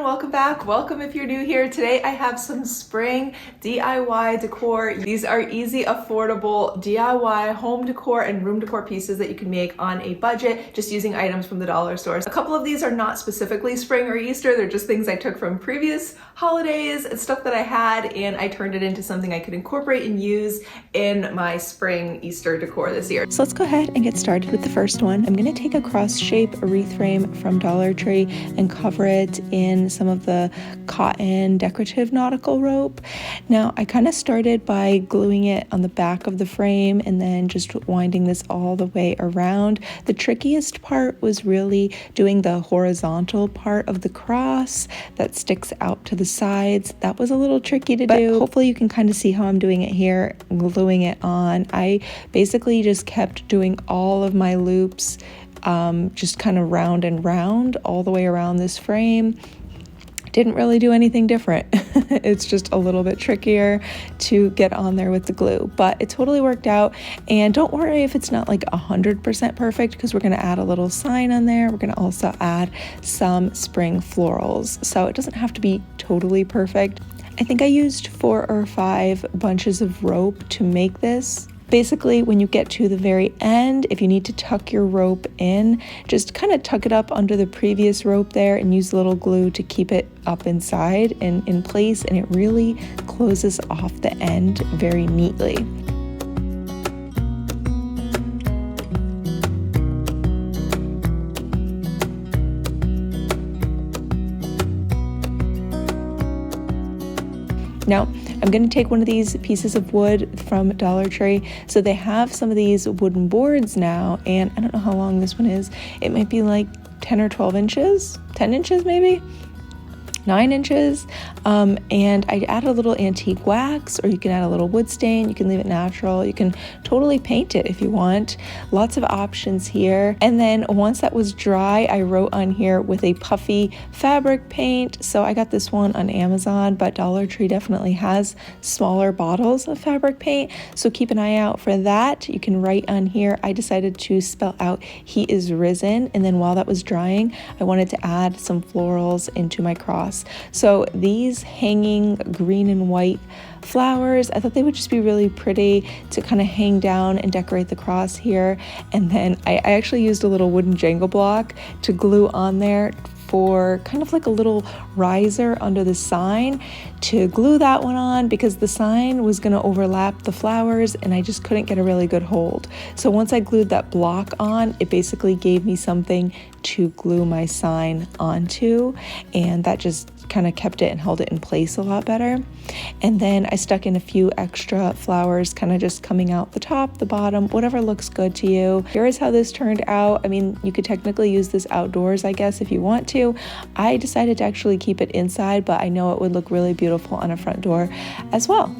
welcome back. Welcome if you're new here. Today I have some spring DIY decor. These are easy, affordable DIY home decor and room decor pieces that you can make on a budget just using items from the dollar stores. A couple of these are not specifically spring or Easter. They're just things I took from previous holidays and stuff that I had, and I turned it into something I could incorporate and use in my spring Easter decor this year. So let's go ahead and get started with the first one. I'm going to take a cross shape wreath frame from Dollar Tree and cover it in some of the cotton decorative nautical rope. Now I kind of started by gluing it on the back of the frame and then just winding this all the way around. The trickiest part was really doing the horizontal part of the cross that sticks out to the sides. That was a little tricky to do. Hopefully you can kind of see how I'm doing it here, gluing it on. I basically just kept doing all of my loops just kind of round and round all the way around this frame. Didn't really do anything different. It's just a little bit trickier to get on there with the glue, but it totally worked out. And don't worry if it's not like 100% perfect, because we're going to add a little sign on there. We're going to also add some spring florals, so it doesn't have to be totally perfect. I think I used 4 or 5 bunches of rope to make this. Basically, when you get to the very end, if you need to tuck your rope in, just kind of tuck it up under the previous rope there and use a little glue to keep it up inside and in place, and it really closes off the end very neatly. Now, I'm going to take one of these pieces of wood from Dollar Tree. So they have some of these wooden boards now, and I don't know how long this one is. It might be like 10 or 12 inches, 10 inches maybe, 9 inches. And I add a little antique wax, or you can add a little wood stain. You can leave it natural. You can totally paint it if you want. Lots of options here. And then once that was dry, I wrote on here with a puffy fabric paint. So I got this one on Amazon, but Dollar Tree definitely has smaller bottles of fabric paint. So keep an eye out for that. You can write on here. I decided to spell out "He is risen." And then while that was drying, I wanted to add some florals into my cross. So these hanging green and white flowers, I thought they would just be really pretty to kind of hang down and decorate the cross here. And then I actually used a little wooden Jenga block to glue on there for kind of like a little riser under the sign to glue that one on, because the sign was going to overlap the flowers and I just couldn't get a really good hold. So once I glued that block on, it basically gave me something to glue my sign onto, and that just kind of kept it and held it in place a lot better. And then I stuck in a few extra flowers, kind of just coming out the top, the bottom, whatever looks good to you. Here is how this turned out. I mean, you could technically use this outdoors, I guess, if you want to. I decided to actually keep it inside, but I know it would look really beautiful on a front door as well.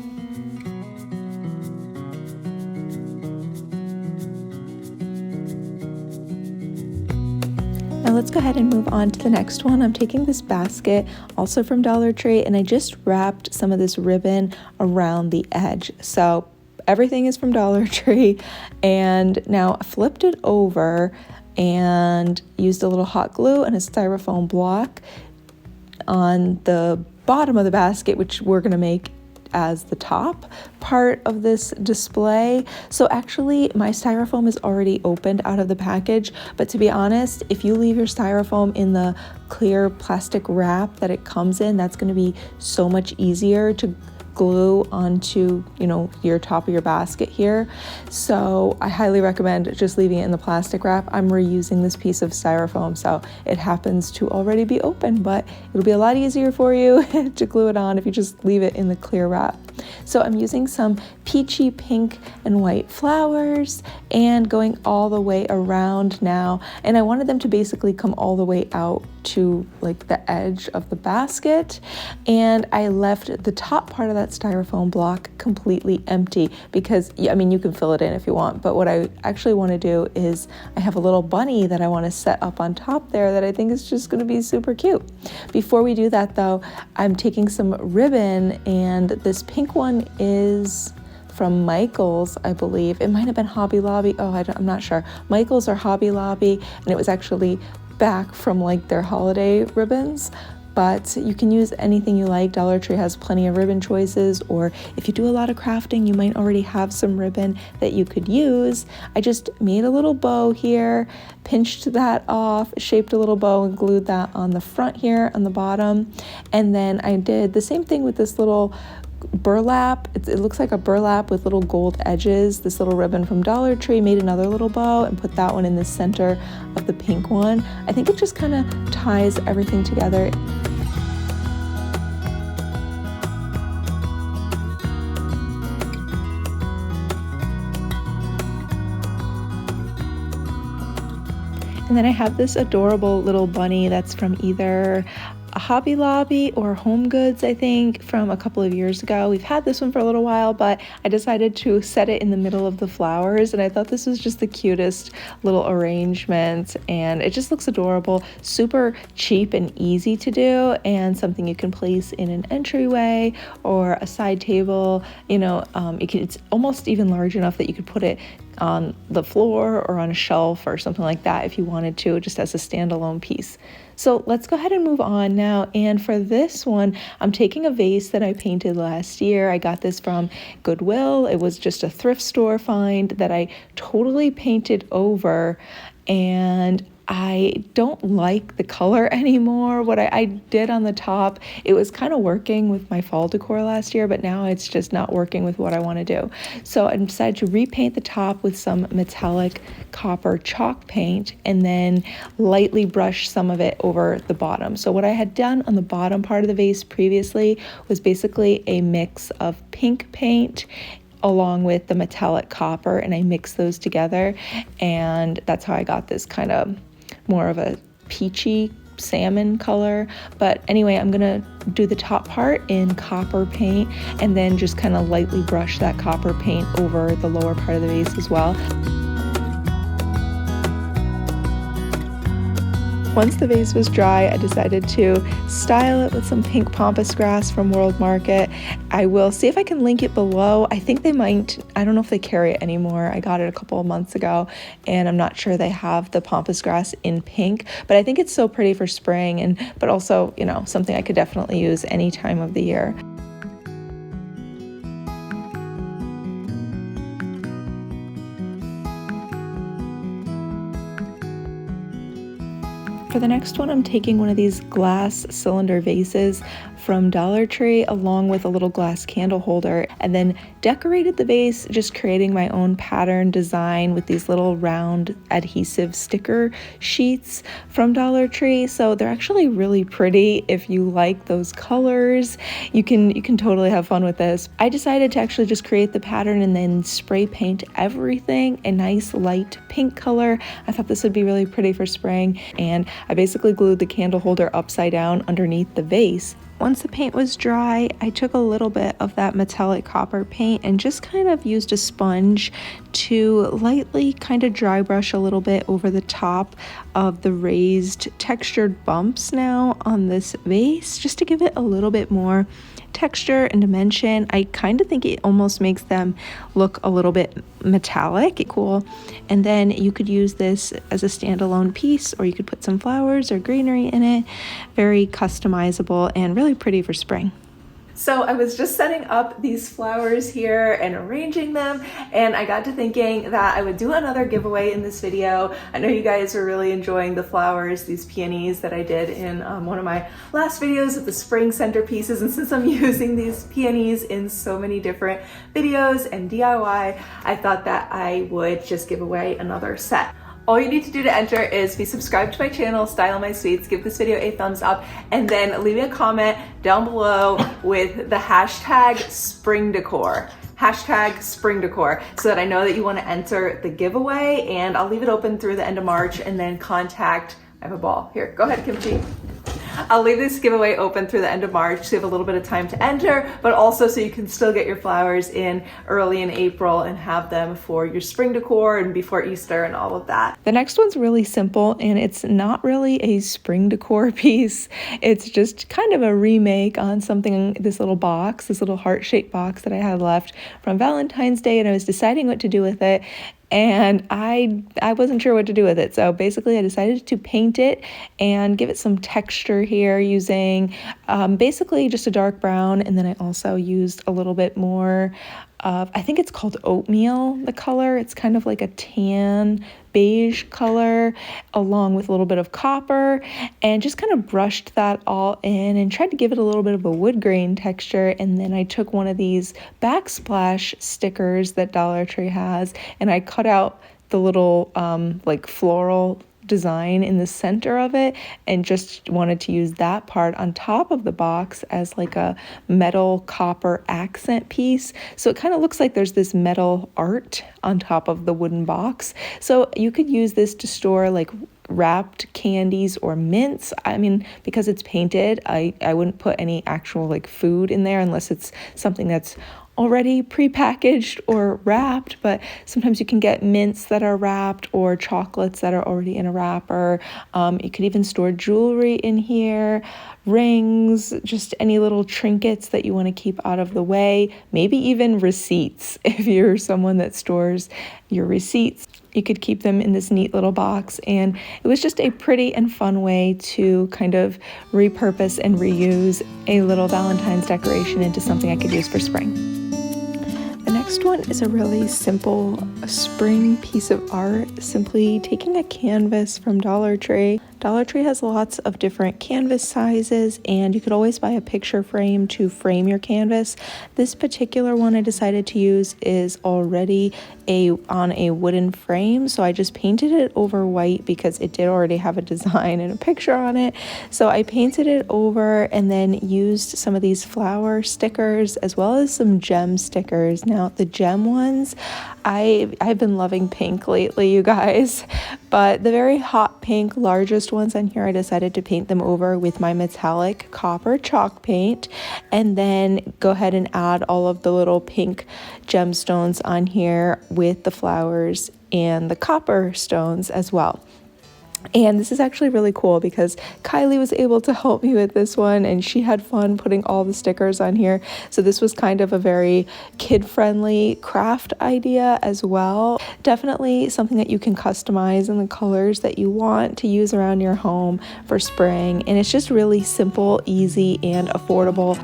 Now let's go ahead and move on to the next one. I'm taking this basket, also from Dollar Tree, and I just wrapped some of this ribbon around the edge. So everything is from Dollar Tree. And now I flipped it over and used a little hot glue and a styrofoam block on the bottom of the basket, which we're going to make as the top part of this display. So actually my styrofoam is already opened out of the package, but to be honest, if you leave your styrofoam in the clear plastic wrap that it comes in, that's going to be so much easier to glue onto, your top of your basket here. So I highly recommend just leaving it in the plastic wrap. I'm reusing this piece of styrofoam, so it happens to already be open, but it'll be a lot easier for you to glue it on if you just leave it in the clear wrap. So I'm using some peachy pink and white flowers and going all the way around now. And I wanted them to basically come all the way out to like the edge of the basket. And I left the top part of that styrofoam block completely empty because, I mean, you can fill it in if you want, but what I actually want to do is I have a little bunny that I want to set up on top there that I think is just going to be super cute. Before we do that though, I'm taking some ribbon, and this pink one is from Michael's, I believe. It might have been Hobby Lobby. Oh, I'm not sure. Michael's or Hobby Lobby, and it was actually back from like their holiday ribbons. but you can use anything you like. Dollar Tree has plenty of ribbon choices, or if you do a lot of crafting, you might already have some ribbon that you could use. I just made a little bow here, pinched that off, shaped a little bow and glued that on the front here on the bottom. And then I did the same thing with this little burlap. It looks like a burlap with little gold edges. This little ribbon from Dollar Tree, made another little bow and put that one in the center of the pink one. I think it just kind of ties everything together. And then I have this adorable little bunny that's from either a Hobby Lobby or Home Goods, I think, from a couple of years ago. We've had this one for a little while, but I decided to set it in the middle of the flowers, and I thought this was just the cutest little arrangement, and it just looks adorable. Super cheap and easy to do, and something you can place in an entryway or a side table. You know, it's almost even large enough that you could put it on the floor or on a shelf or something like that if you wanted to, just as a standalone piece. So let's go ahead and move on now. And for this one, I'm taking a vase that I painted last year. I got this from Goodwill. It was just a thrift store find that I totally painted over, and I don't like the color anymore. What I did on the top, it was kind of working with my fall decor last year, but now it's just not working with what I want to do. So I decided to repaint the top with some metallic copper chalk paint and then lightly brush some of it over the bottom. So what I had done on the bottom part of the vase previously was basically a mix of pink paint along with the metallic copper, and I mixed those together, and that's how I got this kind of more of a peachy salmon color. But anyway, I'm gonna do the top part in copper paint and then just kind of lightly brush that copper paint over the lower part of the vase as well. Once the vase was dry, I decided to style it with some pink pampas grass from World Market. I will see if I can link it below. I think they might, I don't know if they carry it anymore. I got it a couple of months ago, and I'm not sure they have the pampas grass in pink, but I think it's so pretty for spring, but also, you know, something I could definitely use any time of the year. For the next one, I'm taking one of these glass cylinder vases from Dollar Tree along with a little glass candle holder, and then decorated the vase just creating my own pattern design with these little round adhesive sticker sheets from Dollar Tree. So they're actually really pretty. If you like those colors, you can totally have fun with this. I decided to actually just create the pattern and then spray paint everything a nice light pink color. I thought this would be really pretty for spring, and I basically glued the candle holder upside down underneath the vase. Once the paint was dry, I took a little bit of that metallic copper paint and just kind of used a sponge to lightly kind of dry brush a little bit over the top of the raised textured bumps now on this vase, just to give it a little bit more texture and dimension. I kind of think it almost makes them look a little bit metallic. Cool. And then you could use this as a standalone piece, or you could put some flowers or greenery in it. Very customizable and really pretty for spring. So I was just setting up these flowers here and arranging them, and I got to thinking that I would do another giveaway in this video. I know you guys are really enjoying the flowers, these peonies that I did in one of my last videos of the spring centerpieces, and since I'm using these peonies in so many different videos and DIY, I thought that I would just give away another set. All you need to do to enter is be subscribed to my channel, Style My Sweets, give this video a thumbs up, and then leave me a comment down below with the hashtag spring decor. Hashtag spring decor, so that I know that you want to enter the giveaway, and I'll leave it open through the end of March, and then contact, I have a ball. Here, go ahead, Kimchi. I'll leave this giveaway open through the end of March, so you have a little bit of time to enter, but also so you can still get your flowers in early in April and have them for your spring decor and before Easter and all of that. The next one's really simple, and it's not really a spring decor piece. It's just kind of a remake on something, this little box, this little heart-shaped box that I had left from Valentine's Day, and I was deciding what to do with it. and I wasn't sure what to do with it. So basically I decided to paint it and give it some texture here using basically just a dark brown, and then I also used a little bit more of, I think it's called oatmeal, the color. It's kind of like a tan beige color along with a little bit of copper, and just kind of brushed that all in and tried to give it a little bit of a wood grain texture. And then I took one of these backsplash stickers that Dollar Tree has, and I cut out the little like floral design in the center of it, and just wanted to use that part on top of the box as like a metal copper accent piece. So it kind of looks like there's this metal art on top of the wooden box. So you could use this to store like wrapped candies or mints. I mean, because it's painted, I wouldn't put any actual like food in there unless it's something that's already prepackaged or wrapped, but sometimes you can get mints that are wrapped or chocolates that are already in a wrapper. You could even store jewelry in here, rings, just any little trinkets that you want to keep out of the way, maybe even receipts. If you're someone that stores your receipts, you could keep them in this neat little box. And it was just a pretty and fun way to kind of repurpose and reuse a little Valentine's decoration into something I could use for spring. The next one is a really simple spring piece of art, simply taking a canvas from Dollar Tree. Dollar Tree has lots of different canvas sizes, and you could always buy a picture frame to frame your canvas. This particular one I decided to use is already on a wooden frame, so I just painted it over white because it did already have a design and a picture on it. So I painted it over and then used some of these flower stickers as well as some gem stickers. Now the gem ones, I've been loving pink lately, you guys, but the very hot pink largest ones on here, I decided to paint them over with my metallic copper chalk paint, and then go ahead and add all of the little pink gemstones on here with the flowers and the copper stones as well. And this is actually really cool because Kylie was able to help me with this one, and she had fun putting all the stickers on here. So this was kind of a very kid-friendly craft idea as well. Definitely something that you can customize in the colors that you want to use around your home for spring. And it's just really simple, easy, and affordable.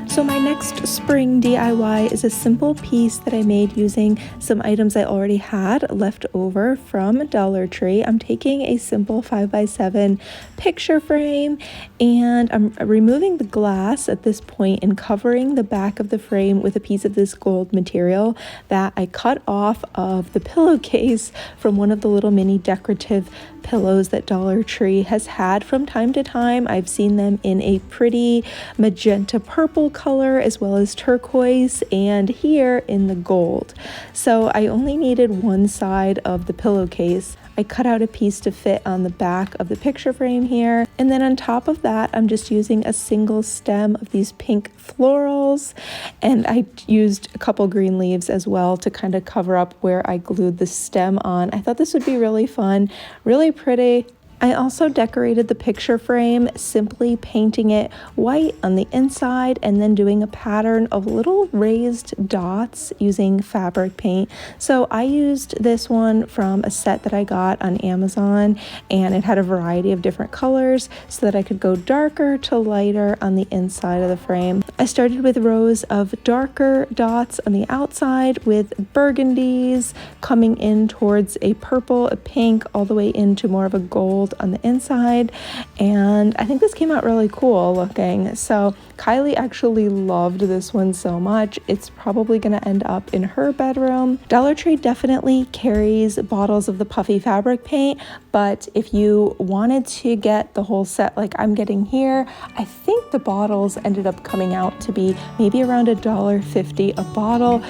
So my next spring DIY is a simple piece that I made using some items I already had left over from Dollar Tree. I'm taking a simple 5x7 picture frame, and I'm removing the glass at this point and covering the back of the frame with a piece of this gold material that I cut off of the pillowcase from one of the little mini decorative pillows that Dollar Tree has had from time to time. I've seen them in a pretty magenta purple color as well as turquoise, and here in the gold. So I only needed one side of the pillowcase. I cut out a piece to fit on the back of the picture frame here, and then on top of that I'm just using a single stem of these pink florals, and I used a couple green leaves as well to kind of cover up where I glued the stem on. I thought this would be really fun, really pretty. I also decorated the picture frame, simply painting it white on the inside and then doing a pattern of little raised dots using fabric paint. So I used this one from a set that I got on Amazon, and it had a variety of different colors so that I could go darker to lighter on the inside of the frame. I started with rows of darker dots on the outside with burgundies coming in towards a purple, a pink, all the way into more of a gold on the inside, and I think this came out really cool looking. So Kylie actually loved this one so much, it's probably going to end up in her bedroom. Dollar Tree definitely carries bottles of the puffy fabric paint, but if you wanted to get the whole set like I'm getting here, I think the bottles ended up coming out to be maybe around $1.50 a bottle.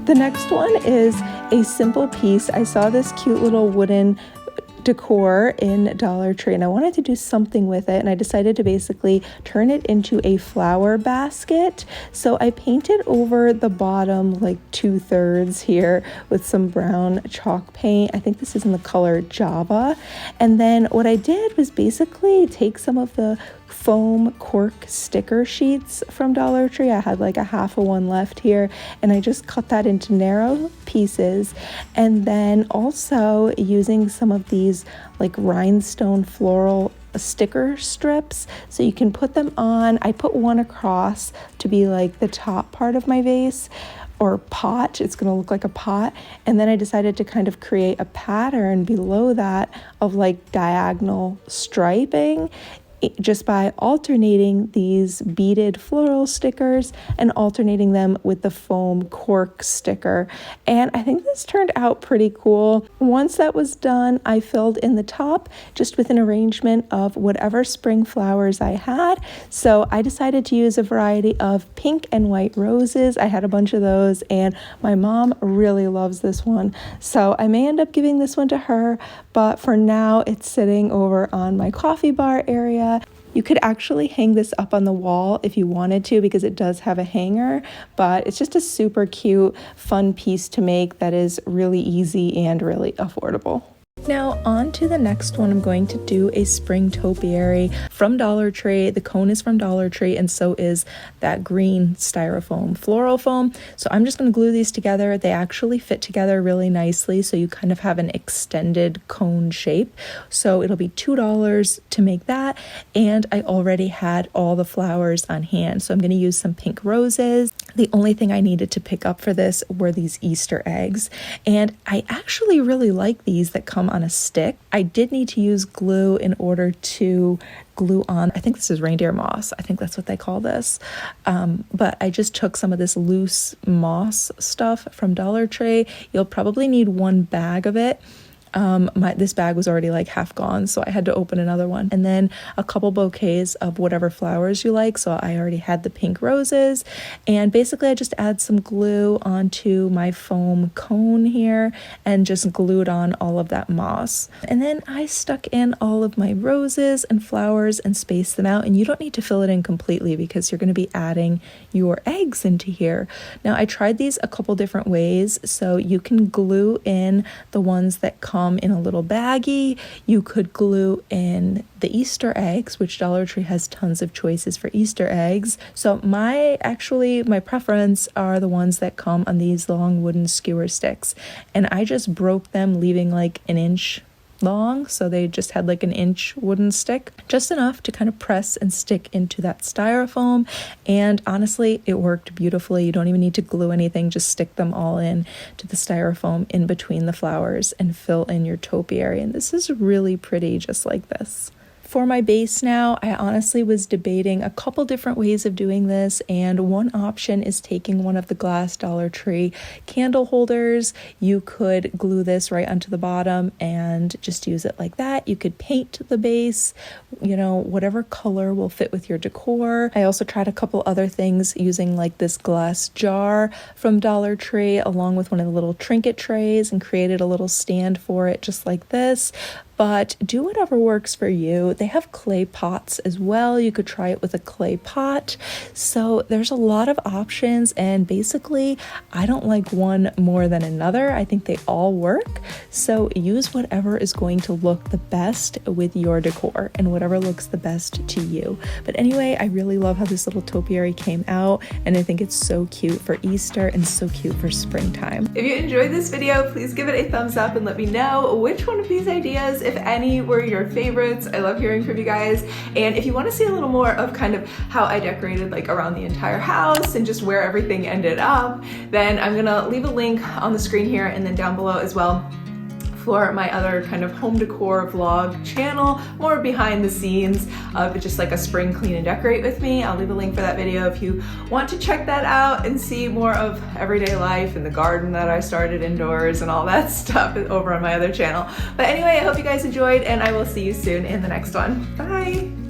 The next one is a simple piece. I saw this cute little wooden decor in Dollar Tree, and I wanted to do something with it, and I decided to basically turn it into a flower basket. So I painted over the bottom like 2/3 here with some brown chalk paint. I think this is in the color Java. And then what I did was basically take some of the foam cork sticker sheets from Dollar Tree. I had like a half of one left here, and I just cut that into narrow pieces, and then also using some of these like rhinestone floral sticker strips, so you can put them on. I put one across to be like the top part of my vase or pot. It's going to look like a pot, and then I decided to kind of create a pattern below that of like diagonal striping just by alternating these beaded floral stickers and alternating them with the foam cork sticker. And I think this turned out pretty cool. Once that was done, I filled in the top just with an arrangement of whatever spring flowers I had. So I decided to use a variety of pink and white roses. I had a bunch of those, and my mom really loves this one. So I may end up giving this one to her, but for now it's sitting over on my coffee bar area. You could actually hang this up on the wall if you wanted to, because it does have a hanger, but it's just a super cute, fun piece to make that is really easy and really affordable. Now on to the next one. I'm going to do a spring topiary from Dollar Tree. The cone is from Dollar Tree, and so is that green styrofoam floral foam. So I'm just going to glue these together. They actually fit together really nicely, so you kind of have an extended cone shape. So it'll be $2 to make that, and I already had all the flowers on hand. So I'm going to use some pink roses. The only thing I needed to pick up for this were these Easter eggs, and I actually really like these that come on a stick. I did need to use glue in order to glue on, I think this is reindeer moss. I think that's what they call this. But I just took some of this loose moss stuff from Dollar Tree. You'll probably need one bag of it. This bag was already like half gone, so I had to open another one. And then a couple bouquets of whatever flowers you like. So I already had the pink roses, and basically I just add some glue onto my foam cone here and just glued on all of that moss. And then I stuck in all of my roses and flowers and spaced them out. And you don't need to fill it in completely because you're going to be adding your eggs into here. Now I tried these a couple different ways. So you can glue in the ones that come in a little baggie. You could glue in the Easter eggs, which Dollar Tree has tons of choices for Easter eggs. So my preference are the ones that come on these long wooden skewer sticks. And I just broke them, leaving like an inch long, so they just had like an inch wooden stick, just enough to kind of press and stick into that styrofoam. And honestly, it worked beautifully. You don't even need to glue anything, just stick them all in to the styrofoam in between the flowers and fill in your topiary. And this is really pretty, just like this. For my base now, I honestly was debating a couple different ways of doing this, and one option is taking one of the glass Dollar Tree candle holders. You could glue this right onto the bottom and just use it like that. You could paint the base, whatever color will fit with your decor. I also tried a couple other things using like this glass jar from Dollar Tree along with one of the little trinket trays, and created a little stand for it just like this. But do whatever works for you. They have clay pots as well. You could try it with a clay pot. So there's a lot of options, and basically I don't like one more than another. I think they all work. So use whatever is going to look the best with your decor and whatever looks the best to you. But anyway, I really love how this little topiary came out, and I think it's so cute for Easter and so cute for springtime. If you enjoyed this video, please give it a thumbs up and let me know which one of these ideas, if any, were your favorites. I love hearing from you guys. And if you want to see a little more of kind of how I decorated like around the entire house and just where everything ended up, then I'm gonna leave a link on the screen here and then down below as well for my other kind of home decor vlog channel, more behind the scenes of just like a spring clean and decorate with me. I'll leave a link for that video if you want to check that out and see more of everyday life and the garden that I started indoors and all that stuff over on my other channel. But anyway, I hope you guys enjoyed, and I will see you soon in the next one. Bye!